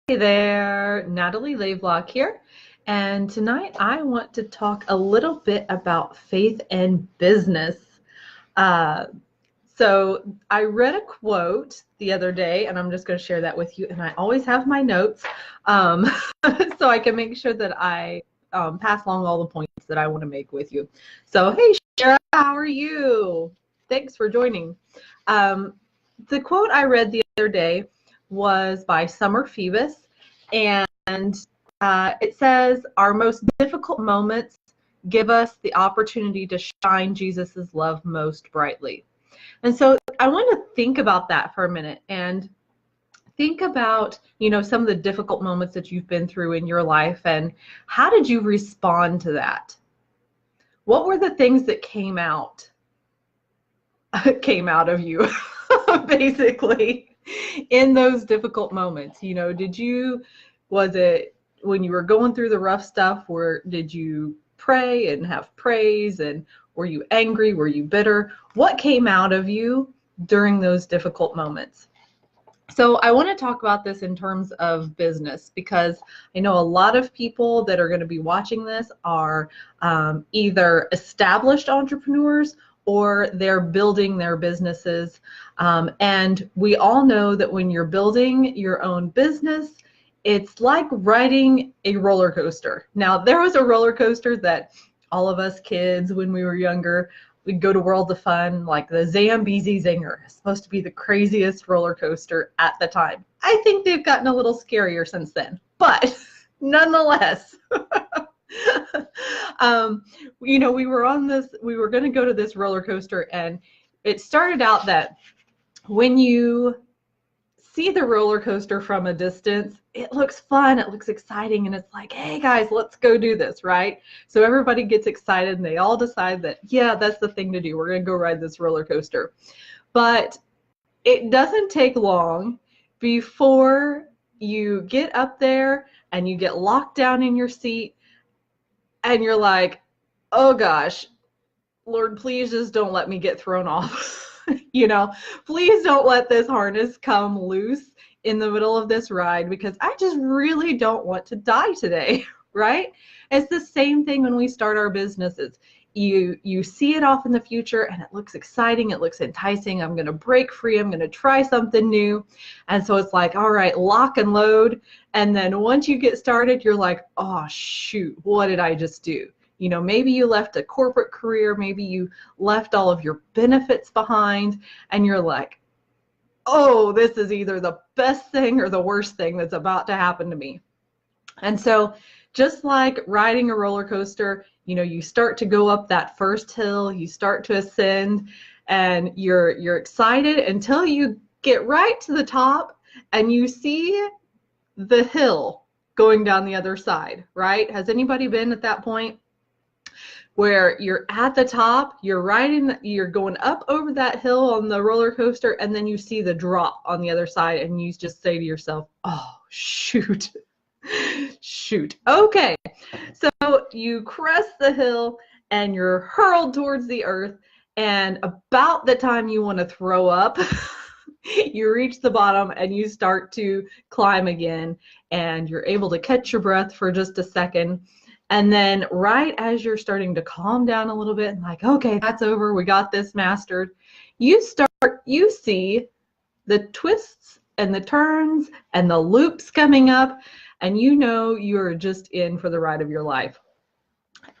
Hey there, Natalie Layvlock here, and tonight I want to talk a little bit about faith and business. Uh, so I read a quote the other day, and I'm just going to share that with you, and I always have my notes um, so I can make sure that I pass along all the points that I want to make with you. So, hey, Shara, how are you? Thanks for joining. The quote I read the other day was by Summer Phoebus, and it says, "Our most difficult moments give us the opportunity to shine Jesus's love most brightly." And so I want to think about that for a minute and think about, some of the difficult moments that you've been through in your life and how did you respond to that? What were the things that came out of you basically in those difficult moments? Was it when you were going through the rough stuff, did you pray and have praise, and were you angry? Were you bitter? What came out of you during those difficult moments? So I want to talk about this in terms of business, because I know a lot of people that are going to be watching this are either established entrepreneurs or they're building their businesses. And we all know that when you're building your own business, it's like riding a roller coaster. Now, there was a roller coaster that all of us kids, when we were younger, we'd go to World of Fun, like the Zambezi Zinger. It's supposed to be the craziest roller coaster at the time. I think they've gotten a little scarier since then, but nonetheless, we were going to go to this roller coaster, and it started out that when you see the roller coaster from a distance, it looks fun, it looks exciting, and it's like, hey guys, let's go do this, right? So everybody gets excited and they all decide that, yeah, that's the thing to do. We're going to go ride this roller coaster. But it doesn't take long before you get up there and you get locked down in your seat and you're like, oh gosh, Lord, please just don't let me get thrown off. Please don't let this harness come loose in the middle of this ride, because I just really don't want to die today, right? It's the same thing when we start our businesses. You see it off in the future and it looks exciting, it looks enticing. I'm going to break free, I'm going to try something new. And so it's like, all right, lock and load. And then once you get started, you're like, oh shoot, what did I just do? Maybe you left a corporate career, maybe you left all of your benefits behind, and you're like, oh, this is either the best thing or the worst thing that's about to happen to me. And so just like riding a roller coaster, you start to go up that first hill, you start to ascend, and you're excited until you get right to the top and you see the hill going down the other side, right? Has anybody been at that point where you're at the top, you're going up over that hill on the roller coaster, and then you see the drop on the other side, and you just say to yourself, oh, shoot, shoot. Okay, so you crest the hill, and you're hurled towards the earth, and about the time you want to throw up, you reach the bottom, and you start to climb again, and you're able to catch your breath for just a second. And then right as you're starting to calm down a little bit and like, okay, that's over, we got this mastered, you see the twists and the turns and the loops coming up, and you're just in for the ride of your life.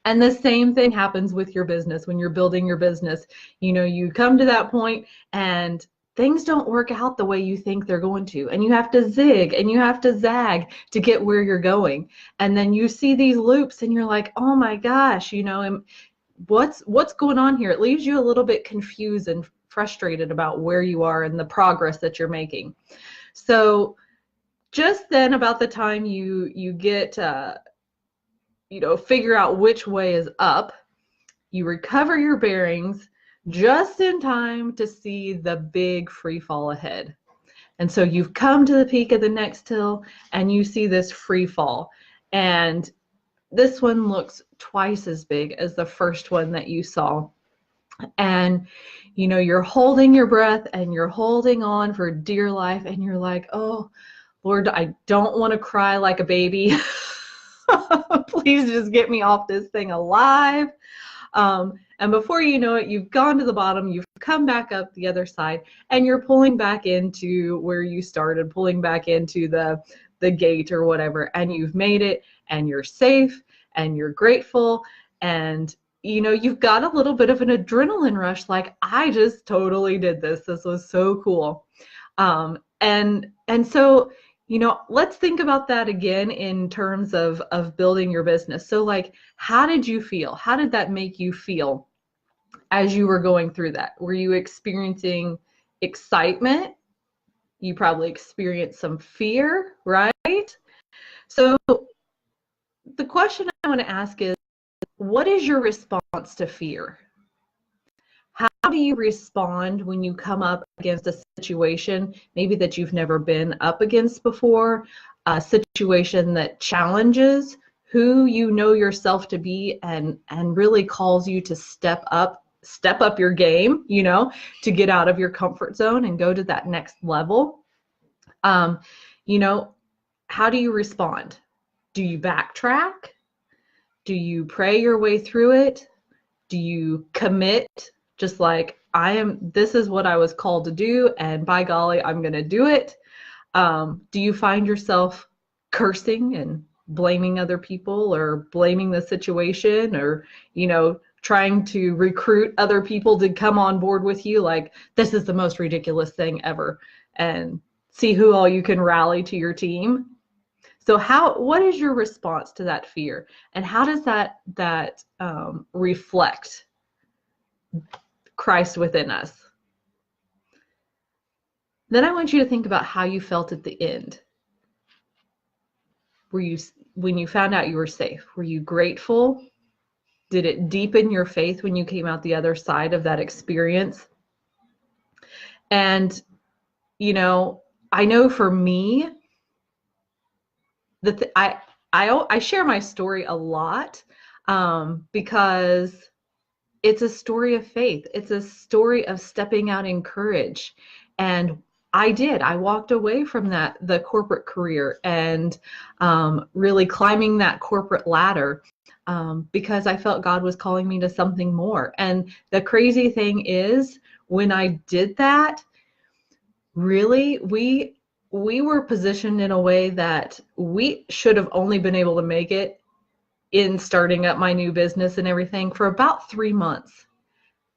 And the same thing happens with your business. When you're building your business, you come to that point and things don't work out the way you think they're going to, and you have to zig and you have to zag to get where you're going. And then you see these loops and you're like, oh my gosh, what's going on here? It leaves you a little bit confused and frustrated about where you are and the progress that you're making. So just then, about the time you get figure out which way is up, you recover your bearings just in time to see the big free fall ahead. And so you've come to the peak of the next hill and you see this free fall. And this one looks twice as big as the first one that you saw. And you're holding your breath and you're holding on for dear life, and you're like, oh, Lord, I don't want to cry like a baby. Please just get me off this thing alive. And before you know it, you've gone to the bottom, you've come back up the other side, and you're pulling back into where you started, pulling back into the gate or whatever, and you've made it, and you're safe, and you're grateful, and you've got a little bit of an adrenaline rush, like, I just totally did this. This was so cool. And so, let's think about that again in terms of building your business. So, like, how did you feel? How did that make you feel as you were going through that? Were you experiencing excitement? You probably experienced some fear, right? So the question I want to ask is, what is your response to fear? How do you respond when you come up against a situation maybe that you've never been up against before, a situation that challenges who you know yourself to be and really calls you to step up your game, to get out of your comfort zone and go to that next level? How do you respond? Do you backtrack? Do you pray your way through it? Do you commit? Just like, this is what I was called to do, and by golly, I'm going to do it. Do you find yourself cursing and blaming other people, or blaming the situation, or, trying to recruit other people to come on board with you? Like, this is the most ridiculous thing ever, and see who all you can rally to your team. So what is your response to that fear? And how does that reflect Christ within us? Then I want you to think about how you felt at the end. When you found out you were safe, were you grateful? Did it deepen your faith when you came out the other side of that experience? And, I know for me, I share my story a lot because it's a story of faith. It's a story of stepping out in courage. And I walked away from the corporate career and really climbing that corporate ladder because I felt God was calling me to something more. And the crazy thing is, when I did that, really, we were positioned in a way that we should have only been able to make it in starting up my new business and everything for about 3 months.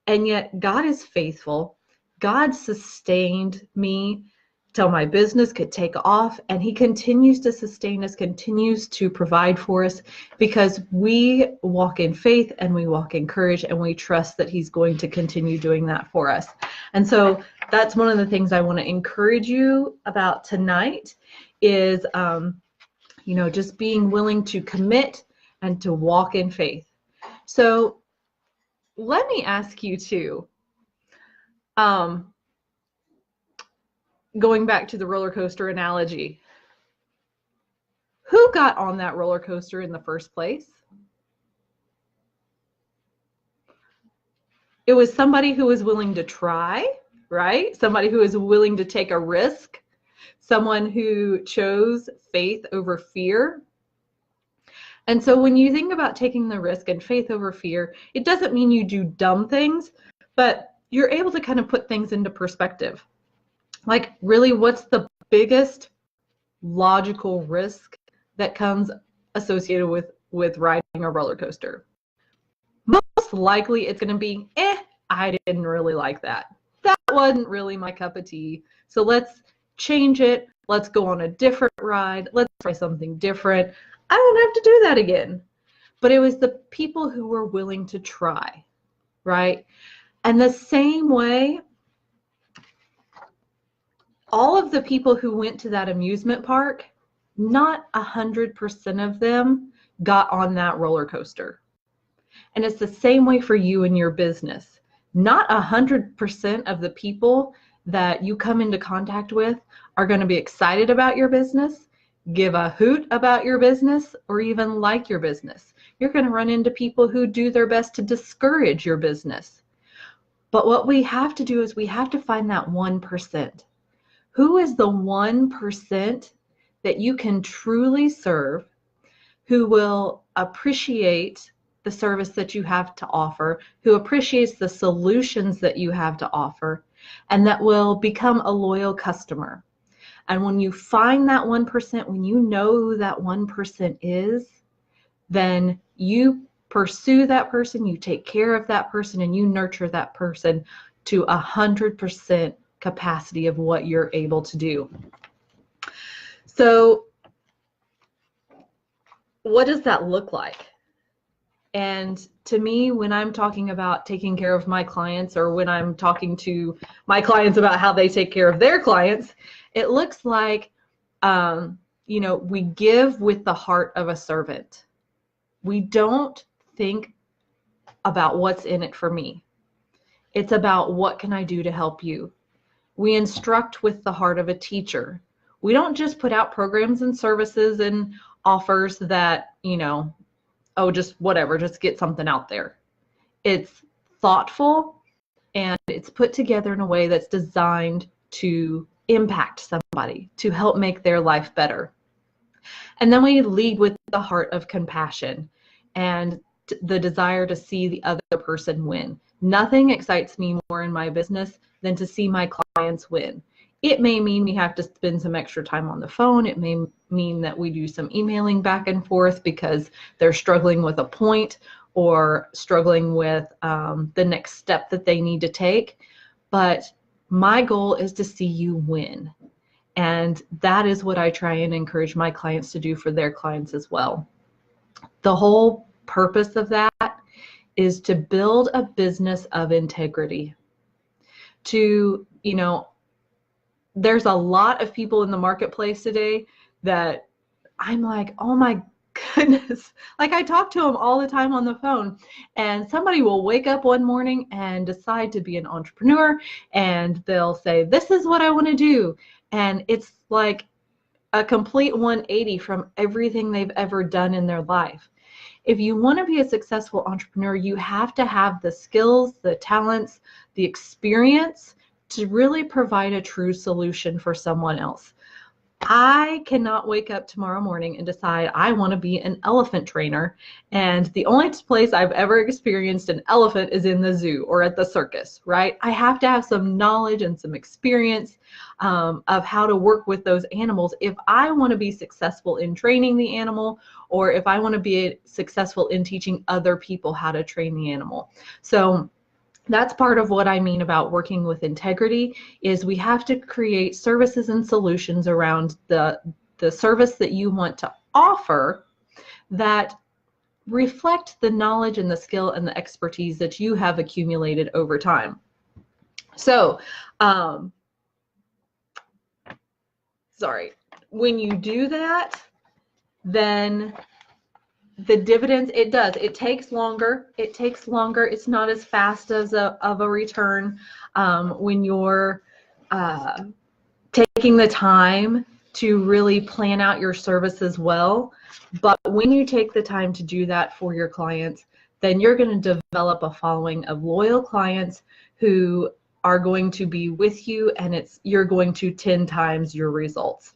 And yet God is faithful. God sustained me till my business could take off, and he continues to sustain us, continues to provide for us, because we walk in faith and we walk in courage, and we trust that he's going to continue doing that for us. And so that's one of the things I want to encourage you about tonight is, just being willing to commit and to walk in faith. So let me ask you too, going back to the roller coaster analogy, who got on that roller coaster in the first place? It was somebody who was willing to try, right? Somebody who is willing to take a risk, someone who chose faith over fear. And so when you think about taking the risk and faith over fear, it doesn't mean you do dumb things, but you're able to kind of put things into perspective. Like, really, what's the biggest logical risk that comes associated with riding a roller coaster? Most likely it's going to be, I didn't really like that. That wasn't really my cup of tea. So let's change it. Let's go on a different ride. Let's try something different. I don't have to do that again. But it was the people who were willing to try, right? And the same way, all of the people who went to that amusement park, not 100% of them got on that roller coaster. And it's the same way for you and your business. Not 100% of the people that you come into contact with are going to be excited about your business, give a hoot about your business, or even like your business. You're going to run into people who do their best to discourage your business. But what we have to do is we have to find that 1%. Who is the 1% that you can truly serve, who will appreciate the service that you have to offer, who appreciates the solutions that you have to offer, and that will become a loyal customer. And when you find that 1%, when you know who that 1% is, then you pursue that person, you take care of that person, and you nurture that person to 100% capacity of what you're able to do. So what does that look like? And to me, when I'm talking about taking care of my clients, or when I'm talking to my clients about how they take care of their clients, it looks like, we give with the heart of a servant. We don't think about what's in it for me. It's about what can I do to help you. We instruct with the heart of a teacher. We don't just put out programs and services and offers that, just whatever, just get something out there. It's thoughtful, and it's put together in a way that's designed to impact somebody, to help make their life better. And then we lead with the heart of compassion and the desire to see the other person win. Nothing excites me more in my business than to see my clients win. It may mean we have to spend some extra time on the phone. It may mean that we do some emailing back and forth because they're struggling with a point or struggling with the next step that they need to take. But my goal is to see you win. And that is what I try and encourage my clients to do for their clients as well. The whole purpose of that is to build a business of integrity. There's a lot of people in the marketplace today that I'm like, oh my goodness. Like, I talk to them all the time on the phone, and somebody will wake up one morning and decide to be an entrepreneur, and they'll say, this is what I want to do. And it's like a complete 180 from everything they've ever done in their life. If you want to be a successful entrepreneur, you have to have the skills, the talents, the experience to really provide a true solution for someone else. I cannot wake up tomorrow morning and decide I want to be an elephant trainer, and the only place I've ever experienced an elephant is in the zoo or at the circus, right? I have to have some knowledge and some experience of how to work with those animals if I want to be successful in training the animal, or if I want to be successful in teaching other people how to train the animal. So that's part of what I mean about working with integrity, is we have to create services and solutions around the service that you want to offer that reflect the knowledge and the skill and the expertise that you have accumulated over time. So, when you do that, then the dividends, it takes longer. It's not as fast as of a return when you're taking the time to really plan out your services well. But when you take the time to do that for your clients, then you're going to develop a following of loyal clients who are going to be with you, and you're going to 10 times your results.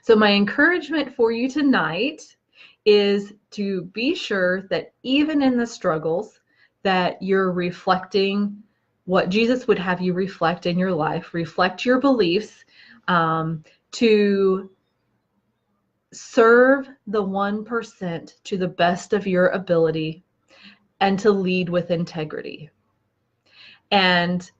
So my encouragement for you tonight is to be sure that even in the struggles, that you're reflecting what Jesus would have you reflect in your life, reflect your beliefs, to serve the 1% to the best of your ability, and to lead with integrity. And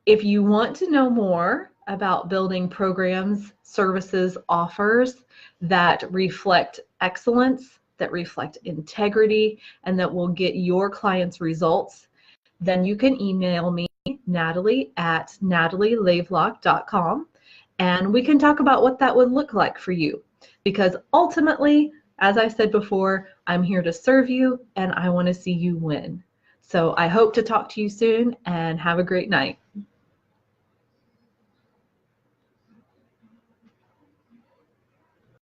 if you want to know more about building programs, services, offers that reflect excellence, that reflect integrity, and that will get your clients results, then you can email me, Natalie@natalielavelock.com, and we can talk about what that would look like for you. Because ultimately, as I said before, I'm here to serve you, and I want to see you win. So I hope to talk to you soon, and have a great night.